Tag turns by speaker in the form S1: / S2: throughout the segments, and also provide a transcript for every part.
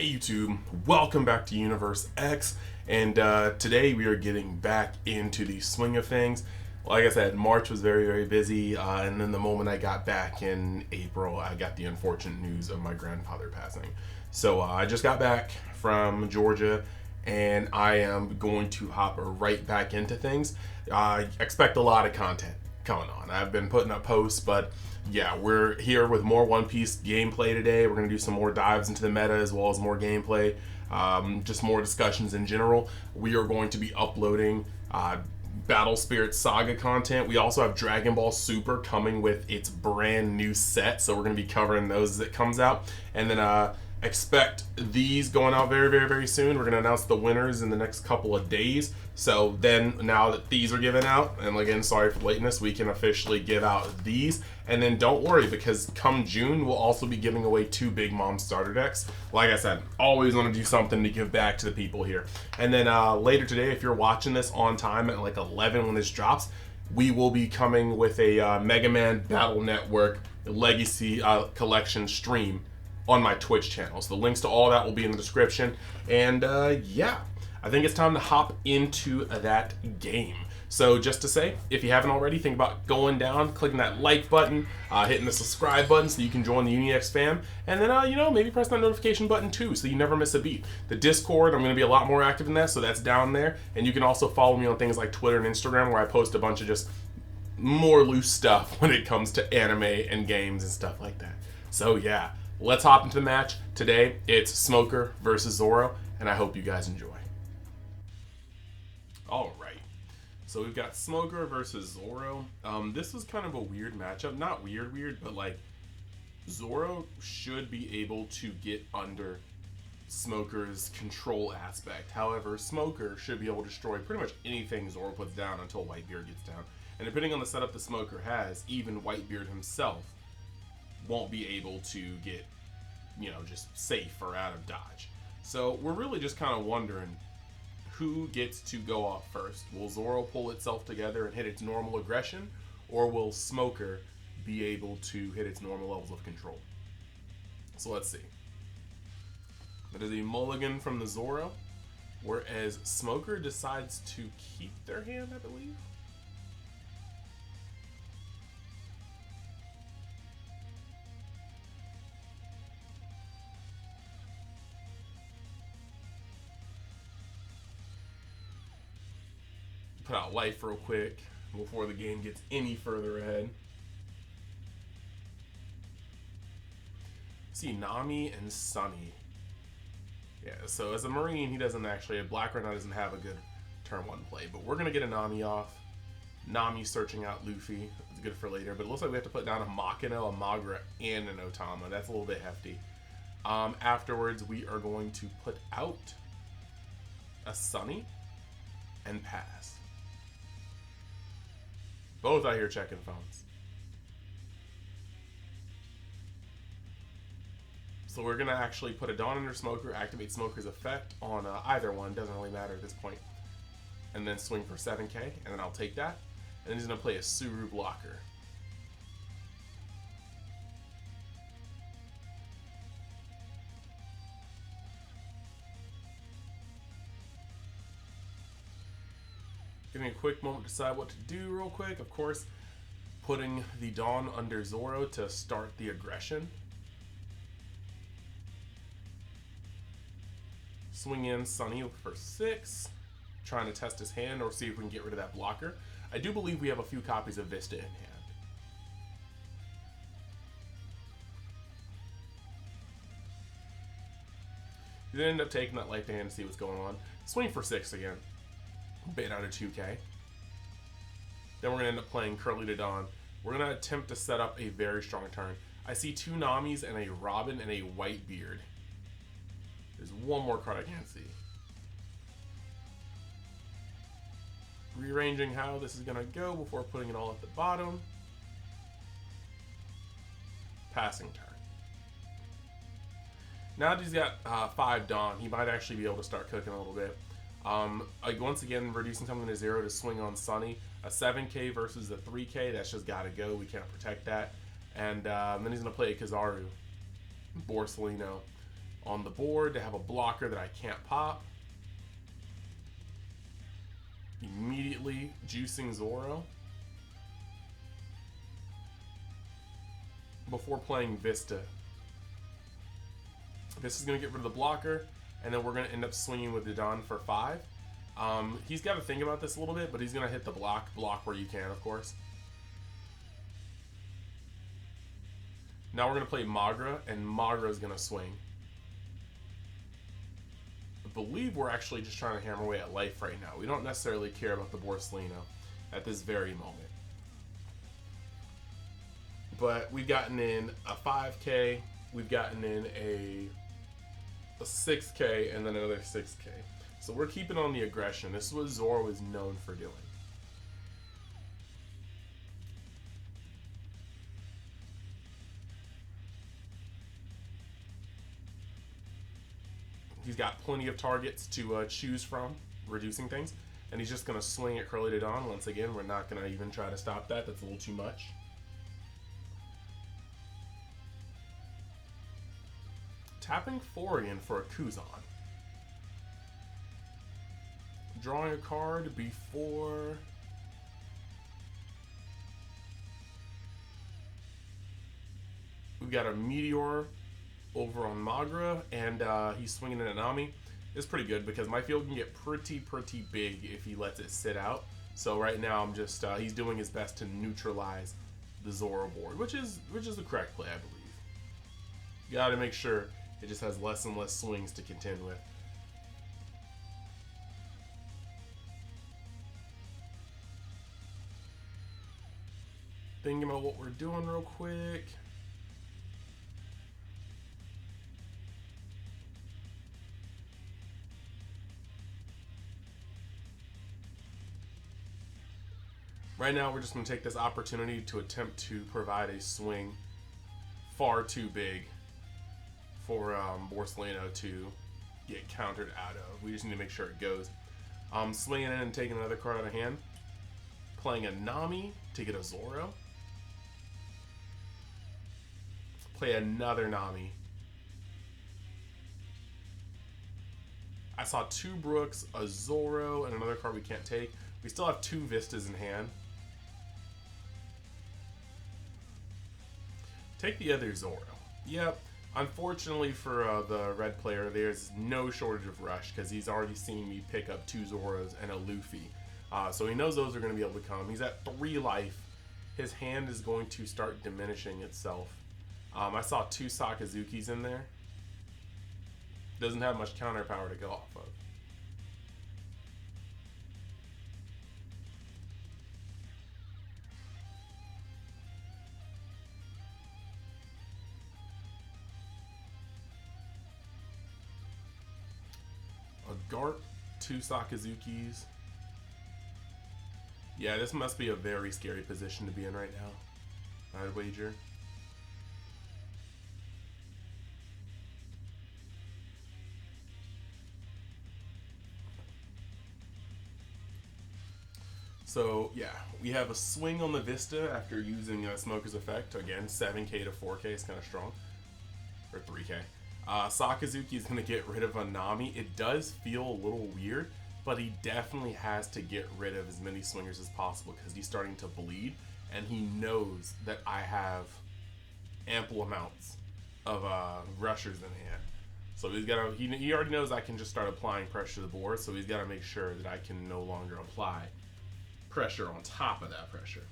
S1: Hey YouTube, welcome back to Universe X, and today we are getting back into the swing of things. Like I said, March was very busy, and then the moment I got back in April, I got the unfortunate news of my grandfather passing. So I just got back from Georgia, and I am going to hop right back into things. I expect a lot of content coming on. I've been putting up posts, but yeah, we're here with more One Piece gameplay today. We're going to do some more dives into the meta as well as more gameplay, just more discussions in general. We are going to be uploading Battle Spirit Saga content. We also have Dragon Ball Super coming with its brand new set, so we're going to be covering those as it comes out. And then expect these going out very soon. We're going to announce the winners in the next couple of days. So then, now that these are given out, and again, sorry for lateness, we can officially give out these. And then don't worry, because come June, we'll also be giving away 2 Big Mom starter decks. Like I said, always want to do something to give back to the people here. And then later today, if you're watching this on time at like 11 when this drops, we will be coming with a Mega Man Battle Network Legacy Collection stream on my Twitch channel. So the links to all that will be in the description. And yeah, I think it's time to hop into that game. So just to say, if you haven't already, think about going down, clicking that like button, hitting the subscribe button so you can join the UniX fam, and then maybe press that notification button too so you never miss a beat. The Discord, I'm going to be a lot more active in that, so that's down there. And you can also follow me on things like Twitter and Instagram, where I post a bunch of just more loose stuff when it comes to anime and games and stuff like that. So yeah, let's hop into the match. Today, it's Smoker versus Zoro, and I hope you guys enjoy. All right. So we've got Smoker versus Zoro. This was kind of a weird matchup. Not weird, but like Zoro should be able to get under Smoker's control aspect. However, Smoker should be able to destroy pretty much anything Zoro puts down until Whitebeard gets down. And depending on the setup the Smoker has, even Whitebeard himself won't be able to get, just safe or out of dodge. So we're really just kind of wondering who gets to go off first. Will Zoro pull itself together and hit its normal aggression, or will Smoker be able to hit its normal levels of control? So let's see. That is a mulligan from the Zoro, whereas Smoker decides to keep their hand, I believe. Put out life real quick before the game gets any further ahead. See Nami and Sunny. Yeah, so as a Marine, he doesn't actually, Black Rhino doesn't have a good turn 1 play, but we're going to get a Nami off. Nami searching out Luffy. It's good for later, but it looks like we have to put down a Makino, a Magra, and an Otama. That's a little bit hefty. Afterwards, we are going to put out a Sunny and pass. Both out here checking phones. So we're going to actually put a Dawn under Smoker, activate Smoker's effect on either one, doesn't really matter at this point. And then swing for 7k, and then I'll take that. And then he's going to play a Suru blocker. Give me a quick moment to decide what to do real quick. Of course, putting the Dawn under Zoro to start the aggression. Swing in Sunny for 6. Trying to test his hand or see if we can get rid of that blocker. I do believe we have a few copies of Vista in hand. You then end up taking that life to hand to see what's going on. Swing for 6 again. Bait out of 2k. Then we're going to end up playing Curly to Dawn. We're going to attempt to set up a very strong turn. I see 2 Namis and a Robin and a Whitebeard. There's one more card I can't see. Rearranging how this is going to go before putting it all at the bottom. Passing turn. Now that he's got 5 Dawn, he might actually be able to start cooking a little bit. Once again, reducing something to 0 to swing on Sunny. A 7k versus a 3k, that's just got to go. We can't protect that. And then he's going to play a Kizaru, Borsalino. on the board to have a blocker that I can't pop. Immediately juicing Zoro before playing Vista. This is going to get rid of the blocker, and then we're going to end up swinging with Dodon for 5. He's got to think about this a little bit, but he's going to hit the block where you can, of course. Now we're going to play Magra, and Magra is going to swing. I believe we're actually just trying to hammer away at life right now. We don't necessarily care about the Borsalino at this very moment. But we've gotten in a 5K, we've gotten in a 6K, and then another 6K. So we're keeping on the aggression. This is what Zoro is known for doing. He's got plenty of targets to choose from, reducing things. And he's just going to swing at Curly Dodon. Once again, we're not going to even try to stop that. That's a little too much. Tapping Forian for a Kuzan. Drawing a card before... We've got a Meteor over on Magra, and he's swinging an Anami. It's pretty good because my field can get pretty big if he lets it sit out. So right now I'm just he's doing his best to neutralize the Zoro board, which is the correct play, I believe. You got to make sure it just has less and less swings to contend with. Thinking about what we're doing real quick. Right now, we're just going to take this opportunity to attempt to provide a swing far too big for Borsalino to get countered out of. We just need to make sure it goes. Swinging in and taking another card out of hand. Playing a Nami to get a Zoro. Play another Nami. I saw 2 Brooks, a Zoro, and another card we can't take. We still have 2 Vistas in hand. Take the other Zoro. Yep. Unfortunately for the red player, there's no shortage of rush because he's already seen me pick up 2 Zoros and a Luffy. So he knows those are going to be able to come. He's at 3 life. His hand is going to start diminishing itself. I saw 2 Sakazukis in there. Doesn't have much counter power to go off of. A Garp, 2 Sakazukis. Yeah, this must be a very scary position to be in right now, I'd wager. So, yeah, we have a swing on the Vista after using Smoker's Effect. Again, 7K to 4K is kind of strong. Or 3K. Sakazuki is going to get rid of a Nami. It does feel a little weird, but he definitely has to get rid of as many swingers as possible because he's starting to bleed, and he knows that I have ample amounts of rushers in hand. So he's got to. He already knows I can just start applying pressure to the board, so he's got to make sure that I can no longer apply pressure on top of that pressure.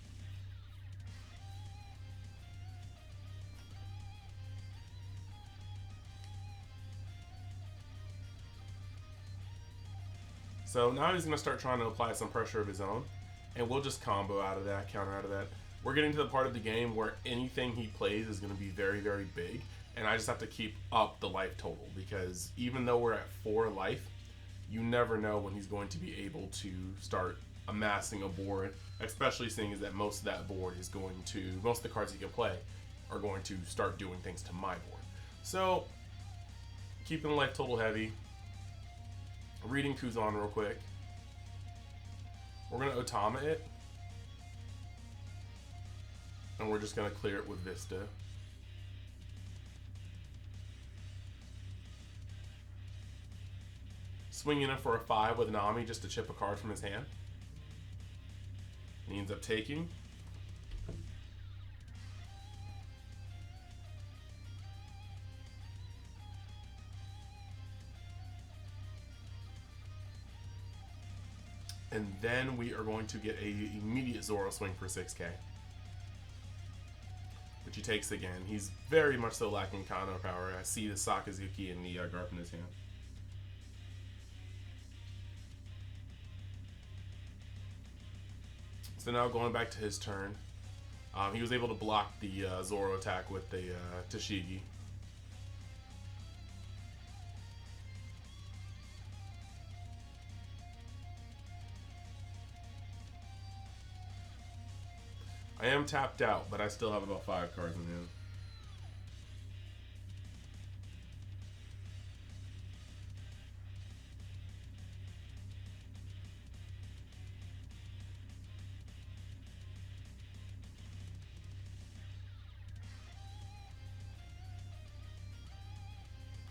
S1: So now he's going to start trying to apply some pressure of his own, and we'll just combo out of that, counter out of that. We're getting to the part of the game where anything he plays is going to be very, very big, and I just have to keep up the life total, because even though we're at 4 life, you never know when he's going to be able to start amassing a board, especially seeing as that most of that board is going to, most of the cards he can play are going to start doing things to my board. So, keeping the life total heavy. Reading Kuzan real quick. We're going to Otama it. And we're just going to clear it with Vista. swinging in for a 5 with Nami just to chip a card from his hand. And he ends up taking. And then we are going to get a immediate Zoro swing for 6k. Which he takes again. He's very much so lacking counter power. I see the Sakazuki and the Garp in his hand. So now going back to his turn. He was able to block the Zoro attack with the Tashigi. I am tapped out, but I still have about 5 cards in hand.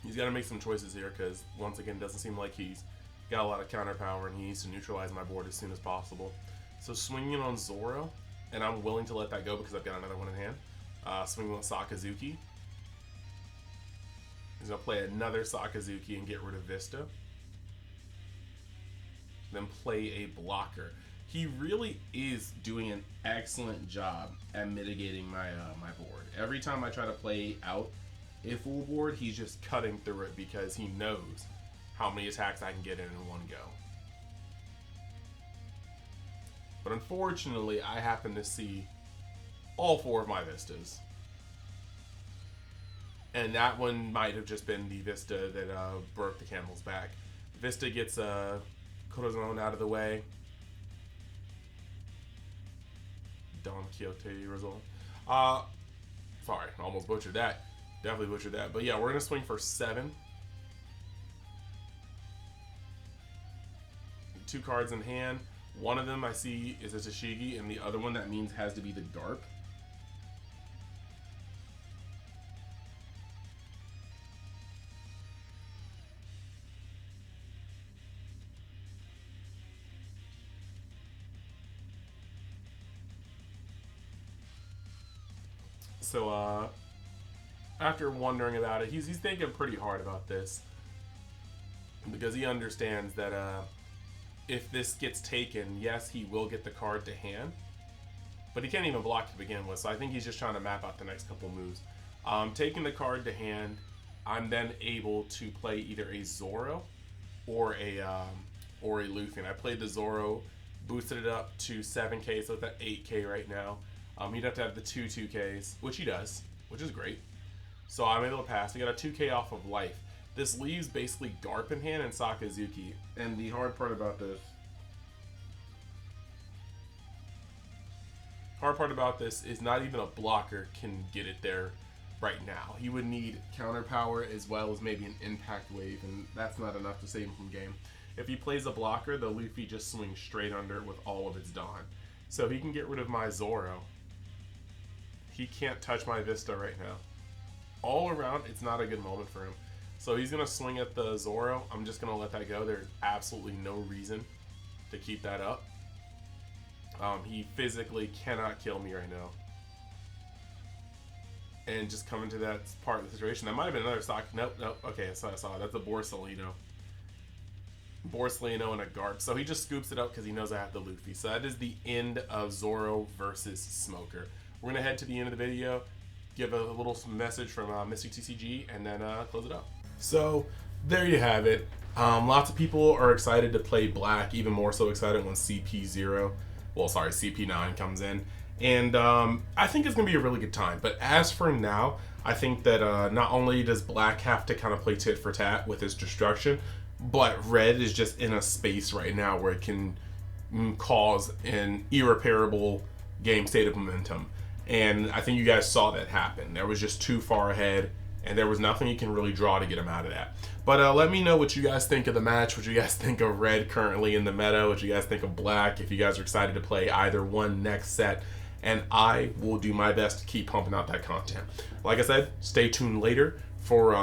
S1: He's got to make some choices here because, once again, it doesn't seem like he's got a lot of counter power and he needs to neutralize my board as soon as possible. So swinging on Zoro, and I'm willing to let that go because I've got another one in hand. Swinging on Sakazuki. He's going to play another Sakazuki and get rid of Vista. Then play a blocker. He really is doing an excellent job at mitigating my my board. Every time I try to play out a full board, he's just cutting through it because he knows how many attacks I can get in one go. But unfortunately, I happen to see all 4 of my Vistas. And that one might have just been the Vista that broke the camel's back. Vista gets Corazon out of the way. Don Quixote result. Sorry, almost butchered that. Definitely butchered that. But yeah, we're going to swing for 7. 2 cards in hand. One of them I see is a Tashigi, and the other one that means has to be the Garp. So, after wondering about it, he's thinking pretty hard about this. Because he understands that, if this gets taken, yes, he will get the card to hand, but he can't even block to begin with, so I think he's just trying to map out the next couple moves. Taking the card to hand, I'm then able to play either a Zoro or a Luffy, and I played the Zoro, boosted it up to 7k, so it's at 8k right now. He'd have to have the 2Ks, which he does, which is great. So I'm able to pass. We got a 2k off of life. This leaves basically Garp in hand and Sakazuki. And the hard part about this is not even a blocker can get it there right now. He would need counter power as well as maybe an impact wave, and that's not enough to save him from game. If he plays a blocker, the Luffy just swings straight under it with all of its Dawn. So he can get rid of my Zoro. He can't touch my Vista right now. All around, it's not a good moment for him. So he's going to swing at the Zoro. I'm just going to let that go. There's absolutely no reason to keep that up. He physically cannot kill me right now. And just coming to that part of the situation. That might have been another stock. Nope. Okay, so I saw it. That's a Borsalino. Borsalino and a Garp. So he just scoops it up because he knows I have the Luffy. So that is the end of Zoro versus Smoker. We're going to head to the end of the video, give a little message from Mystic TCG, and then close it up. So there you have it. Lots of people are excited to play Black, even more so excited when CP9 comes in. And I think it's going to be a really good time. But as for now, I think that not only does Black have to kind of play tit for tat with his destruction, but Red is just in a space right now where it can cause an irreparable game state of momentum. And I think you guys saw that happen. There was just too far ahead, and there was nothing you can really draw to get him out of that. But let me know what you guys think of the match, what you guys think of Red currently in the meta, what you guys think of Black, if you guys are excited to play either one next set, and I will do my best to keep pumping out that content. Like I said, stay tuned later for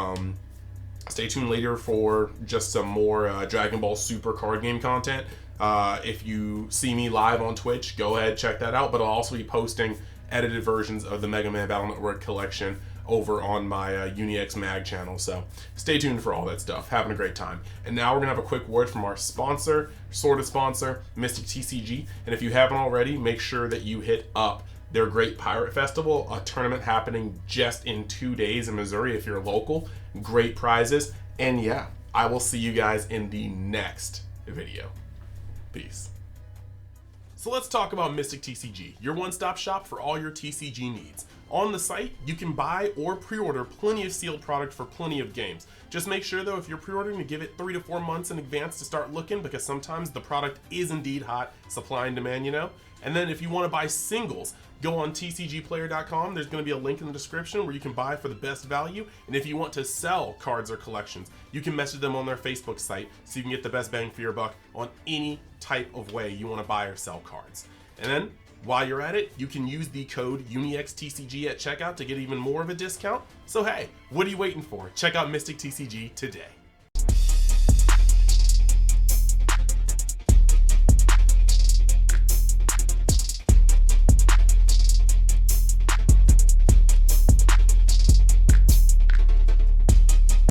S1: Stay tuned later for just some more Dragon Ball Super card game content. If you see me live on Twitch, go ahead, check that out. But I'll also be posting edited versions of the Mega Man Battle Network collection over on my UniX Mag channel. So stay tuned for all that stuff. Having a great time. And now we're going to have a quick word from our sponsor, sort of sponsor, Mystic TCG. And if you haven't already, make sure that you hit up their Great Pirate Festival, a tournament happening just in 2 days in Missouri if you're local. Great prizes. And yeah, I will see you guys in the next video. Peace. So let's talk about Mystic TCG, your one-stop shop for all your TCG needs. On the site, you can buy or pre-order plenty of sealed product for plenty of games. Just make sure though, if you're pre-ordering, to give it 3 to 4 months in advance to start looking, because sometimes the product is indeed hot, supply and demand, you know. And then if you want to buy singles, go on tcgplayer.com. There's going to be a link in the description where you can buy for the best value. And if you want to sell cards or collections, you can message them on their Facebook site so you can get the best bang for your buck on any type of way you want to buy or sell cards. And then while you're at it, you can use the code UNIXTCG at checkout to get even more of a discount. So hey, what are you waiting for? Check out Mystic TCG today.